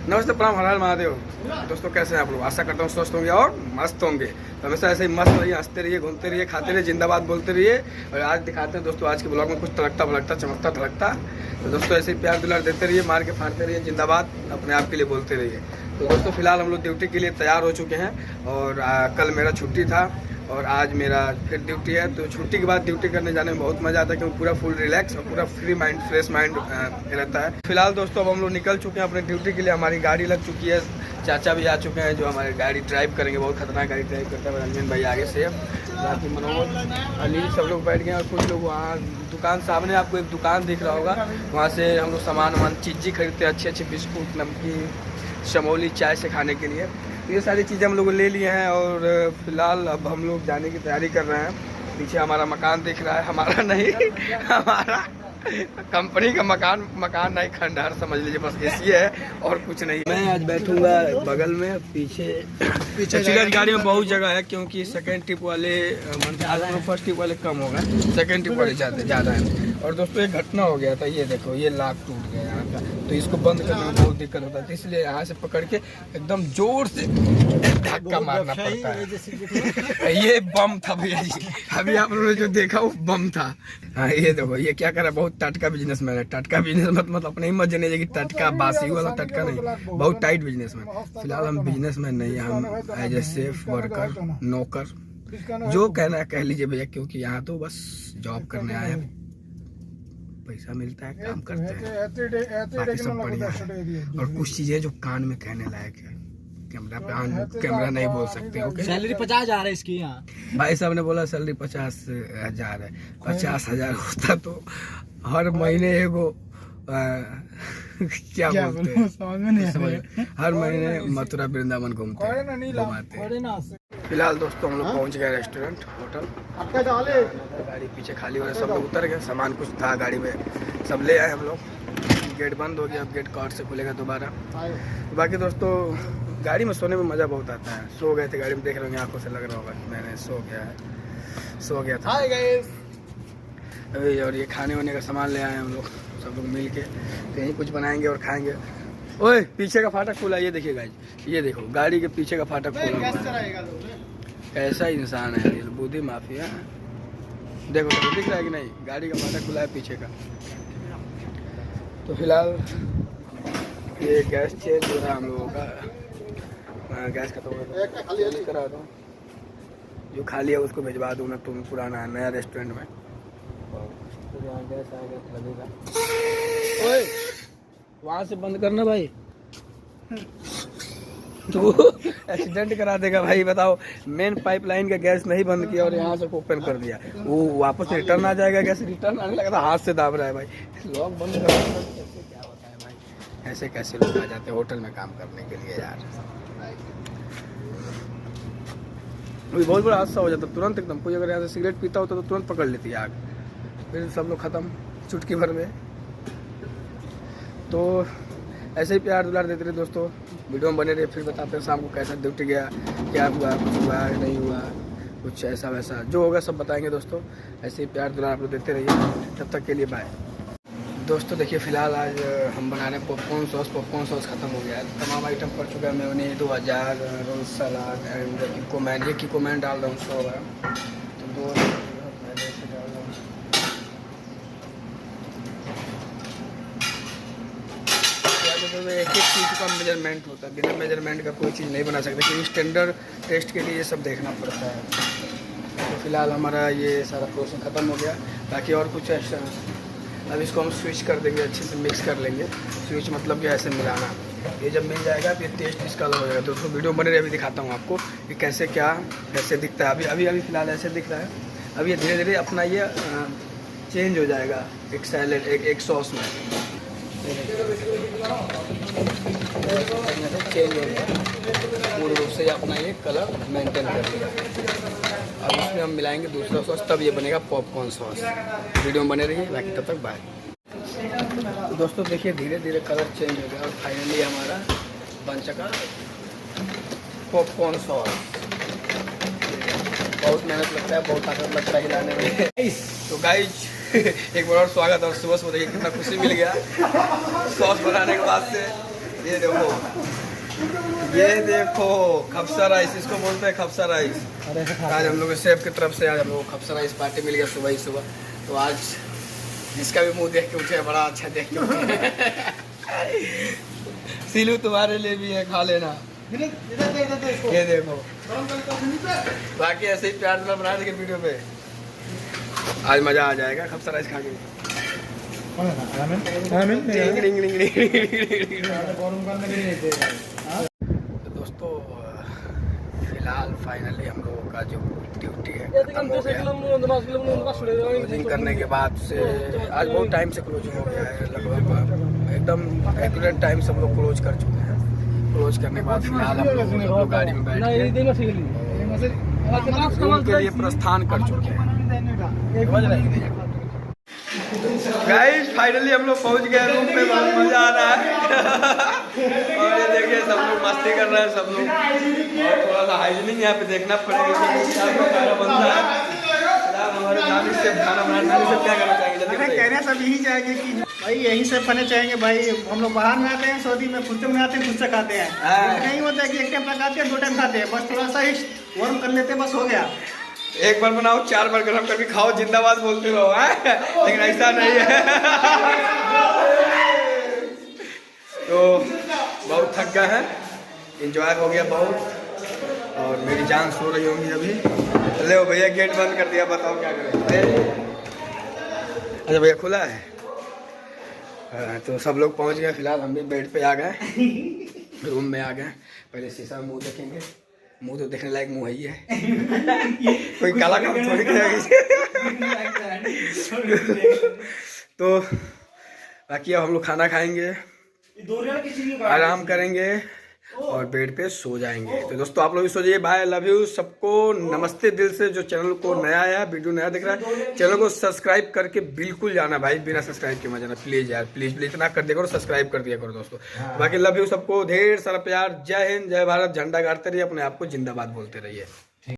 नमस्ते, प्रणाम, हर हर महादेव। दोस्तों कैसे हैं आप लोग? आशा करता हूँ स्वस्थ होंगे और मस्त होंगे। तो हमेशा ऐसे ही मस्त रहिए, हंसते रहिए, घूमते रहिए, खाते रहिए, जिंदाबाद बोलते रहिए। और आज दिखाते हैं दोस्तों आज के ब्लॉग में कुछ तड़कता भड़कता चमकता धड़कता। तो दोस्तों ऐसे ही प्यार दुलार देते रहिए, मार के फाड़ते रहिए, जिंदाबाद अपने आप के लिए बोलते रहिए। तो दोस्तों फिलहाल हम लोग ड्यूटी के लिए तैयार हो चुके हैं और कल मेरा छुट्टी था और आज मेरा फिर ड्यूटी है। तो छुट्टी के बाद ड्यूटी करने जाने में बहुत मज़ा आता है क्योंकि पूरा फुल रिलैक्स और पूरा फ्री माइंड फ्रेश माइंड रहता है। फिलहाल दोस्तों अब हम लोग निकल चुके हैं अपने ड्यूटी के लिए। हमारी गाड़ी लग चुकी है, चाचा भी आ चुके हैं जो हमारी गाड़ी ड्राइव करेंगे। बहुत खतरनाक गाड़ी ड्राइव करता है रंजन भाई आगे से, बाकी मनोज, अनिल, सब लोग बैठ गए और कुछ लोग वहाँ दुकान सामने आपको एक दुकान दिख रहा होगा, वहाँ से हम लोग सामान चीज़ी खरीदते हैं, अच्छे अच्छे बिस्कुट, नमकीन, शमोली, चाय से खाने के लिए। तो ये सारी चीज़ें हम लोग ले लिए हैं और फिलहाल अब हम लोग जाने की तैयारी कर रहे हैं। पीछे हमारा मकान दिख रहा है, हमारा नहीं हमारा कंपनी का मकान नहीं, खंडहर समझ लीजिए, बस एसी है और कुछ नहीं। मैं आज बैठूंगा बगल में, पीछे गाड़ी में बहुत जगह है क्योंकि सेकेंड ट्रिप वाले फर्स्ट ट्रिप वाले कम हो गए, सेकेंड ट्रिप वाले ज़्यादा है। और दोस्तों एक घटना हो गया था, ये देखो ये लाख टूट गया यहाँ का, तो इसको बंद करने में बहुत दिक्कत होता है, इसलिए यहाँ से पकड़ के एकदम जोर से धक्का मारना पड़ता है। ये बम था भैया जी, अभी आप लोगों ने जो देखा वो बम था। हाँ ये देखो ये क्या कर रहा है, बहुत टटका बिजनेसमैन है। टटका बिजनेस मतलब अपने ही मत जानिए कि टटका बासी वाला टटका नहीं, बहुत टाइट बिजनेसमैन। फिलहाल हम बिजनेसमैन नहीं है, हम एज ए सेफ वर्कर, नौकर, जो कहना है कह लीजिए भैया, क्योंकि यहाँ तो बस जॉब करने आए हैं, पैसा मिलता है, काम करते हैं, बाकी सब बढ़िया है। और कुछ चीजें जो कान में कहने लायक है, कैमरा नहीं बोल सकते। ओके, सैलरी 50,000 है इसकी यहाँ। भाई साहब ने बोला सैलरी 50,000 है। 50,000 होता तो हर महीने एगो क्या बोलते हैं समझ में नहीं, हर महीने मथुरा वृंदावन घूमते। फिलहाल दोस्तों हम लोग पहुंच गए रेस्टोरेंट होटल। गाड़ी पीछे खाली हो रहा है, सब लोग उतर गए, सामान कुछ था गाड़ी में सब ले आए हम लोग। गेट बंद हो गया, अब गेट कार्ड से खुलेगा दोबारा। बाकी दोस्तों गाड़ी में सोने में मज़ा बहुत आता है। सो गए थे गाड़ी में, देख रहे होंगे आंखों से लग रहा होगा मैंने सो गया था अभी। और ये खाने वाने का सामान ले आए हम लोग, सब लोग मिल के कहीं कुछ बनाएंगे और खाएंगे। ओए पीछे का फाटक खुला, ये देखिए गाइस, ये देखो गाड़ी के पीछे का फाटक खुला। ऐसा इंसान है ये बुद्धि माफिया। देखो तो दिख रहा है कि नहीं, गाड़ी का फाटक खुला है पीछे का। तो फिलहाल ये गैस चेंज हो रहा है हम लोगों का, गैस खत्म हो गया, करा दो जो खाली है उसको भिजवा दूँ मैं, तुम पुराना नया रेस्टोरेंट में। तो यहाँ गैस आएगा लगेगा। ओए वहाँ से बंद करना भाई, तो एक्सीडेंट करा देगा भाई। बताओ, मेन पाइपलाइन का गैस नहीं बंद किया और यहाँ से ओपन कर दिया, वो वापस रिटर्न आ जाएगा। गैस रिटर्न आने लगा था, हाथ से दाब रहा है भाई। लॉक बंद कर कैसे क्या होता है भाई, ऐसे कैसे लोग आ जाते हैं होटल में काम करने के लिए यार। अभी बहुत बड़ा हादसा हो जाता तुरंत एकदम। कोई अगर यहाँ से सिगरेट पीता होता तो तुरंत पकड़ लेती आग, फिर सब लोग ख़त्म चुटकी भर में। तो ऐसे ही प्यार दुलार देते रहे दोस्तों, वीडियो में बने रहे, फिर बताते हैं शाम को कैसा ड्यूटी गया, क्या हुआ, कुछ हुआ नहीं हुआ, कुछ ऐसा वैसा जो होगा सब बताएंगे दोस्तों। ऐसे ही प्यार दुलार आप लोग देते रहिए, तब तक के लिए बाय। दोस्तों देखिए फिलहाल आज हम बना रहे हैं पॉपकॉर्न सॉस ख़त्म हो गया है, तमाम आइटम पड़ चुका है। मेयोनीज 2000, रोल सलाद एंड किकोमैन, ये किकोमैन डाल रहा हूँ 100 ग्राम, तो 2 पहले से डाल रहा हूँ। एक एक चीज़ का मेजरमेंट होता है, बिना मेजरमेंट का कोई चीज़ नहीं बना सकते क्योंकि स्टैंडर्ड टेस्ट के लिए ये सब देखना पड़ता है। तो फिलहाल हमारा ये सारा प्रोसेस ख़त्म हो गया, बाकी और कुछ ऐसा। अब इसको हम स्विच कर देंगे, अच्छे से मिक्स कर लेंगे। स्विच मतलब कि ऐसे मिलाना, ये जब मिल जाएगा फिर टेस्ट इसका अलग हो जाएगा। तो वीडियो बने रहे, अभी दिखाता हूँ आपको कि कैसे क्या कैसे दिखता है। अभी फ़िलहाल ऐसे दिख रहा है, अब ये धीरे धीरे अपना ये चेंज हो जाएगा एक सैलेड एक सॉस में, चेंज हो गया पूर्ण रूप से, अपना ये कलर मेंटेन कर लिया। अब इसमें हम मिलाएंगे दूसरा सॉस, तब ये बनेगा पॉपकॉर्न सॉस। वीडियो में बने रहिए, बाकी तब तक बाय। तो दोस्तों देखिए धीरे धीरे कलर चेंज हो गया और फाइनली हमारा बन चुका पॉपकॉर्न सॉस। बहुत मेहनत लगता है, बहुत ताकत लगता है हिलाने में। तो गाइज एक बार और स्वागत, और सुबह सुबह देखिए कितना खुशी मिल गया सॉस बनाने के बाद से। ये देखो खपसा राइस, इसको बोलते हैं खपसा राइस। आज हम लोग शेफ की तरफ से आज हम लोग खपसा राइस पार्टी मिल गया सुबह ही सुबह। तो आज जिसका भी मुंह देख के उठे बड़ा अच्छा देख के उठे। सीलू तुम्हारे लिए भी है, खा लेना। ये देखो, बाकी ऐसे ही प्यार से बना देंगे वीडियो पे, आज मजा आ जाएगा खपसा राइस खा के। तो दोस्तों फिलहाल फाइनली हम लोगों का जो ड्यूटी है खत्म हो गया। क्लोजिंग करने के बाद से आज बहुत टाइम से क्लोजिंग हो गया है, लगभग एकदम एक्यूरेट टाइम से हम लोग क्लोज कर चुके हैं। क्लोज करने के बाद फिलहाल हम लोग गाड़ी में बैठ के रूम के लिए प्रस्थान कर चुके हैं। गाइस फाइनली हम लोग पहुंच गए रूम पे, बहुत मजा आ रहा है। और ये देखिए सब लोग मस्ती कर रहे हैं सब लोग, और थोड़ा सा हाइजीनिक यहाँ पे देखना पड़ेगा क्या खाना बनता है। हमारे नानी से खाना बनाने से क्या करना चाहेंगे? कहना सब यही चाहेंगे कि भाई यहीं से खाने चाहेंगे भाई। हम लोग बाहर में आते हैं, सऊदी में खुद में आते हैं, खुद से खाते हैं। नहीं होता है कि एक टाइम खाते हैं, 2 टाइम खाते हैं, बस थोड़ा सा ही वार्म कर लेते हैं, बस हो गया। एक बार बनाओ 4 बार गरम करके खाओ, जिंदाबाद बोलते रहो, लेकिन ऐसा नहीं है। तो बहुत थक गए हैं, एंजॉय हो गया बहुत, और मेरी जान सो रही होंगी अभी। ले भैया गेट बंद कर दिया, बताओ क्या करें। अच्छा भैया खुला है। तो सब लोग पहुंच गए, फिलहाल हम भी बेड पे आ गए, रूम में आ गए। पहले शीशा में मुँह देखेंगे, मुंह तो देखने लायक मुंह ही है। कोई काला काम थोड़ी करेगा। तो बाकी अब हम लोग खाना खाएंगे, आराम करेंगे और बेड पे सो जाएंगे। तो दोस्तों आप लोग भी सो जाइए। बाय, लव यू सबको, नमस्ते दिल से। जो चैनल को नया आया, वीडियो नया दिख रहा है, चैनल को सब्सक्राइब करके बिल्कुल जाना भाई, बिना सब्सक्राइब के मत जाना प्लीज यार, प्लीज प्लीज इतना कर दिया करो, सब्सक्राइब कर दिया करो दोस्तों। बाकी लव यू सबको, ढेर सारा प्यार। जय हिंद, जय भारत। झंडा गाड़ते रहिए, अपने आप को जिंदाबाद बोलते रहिए।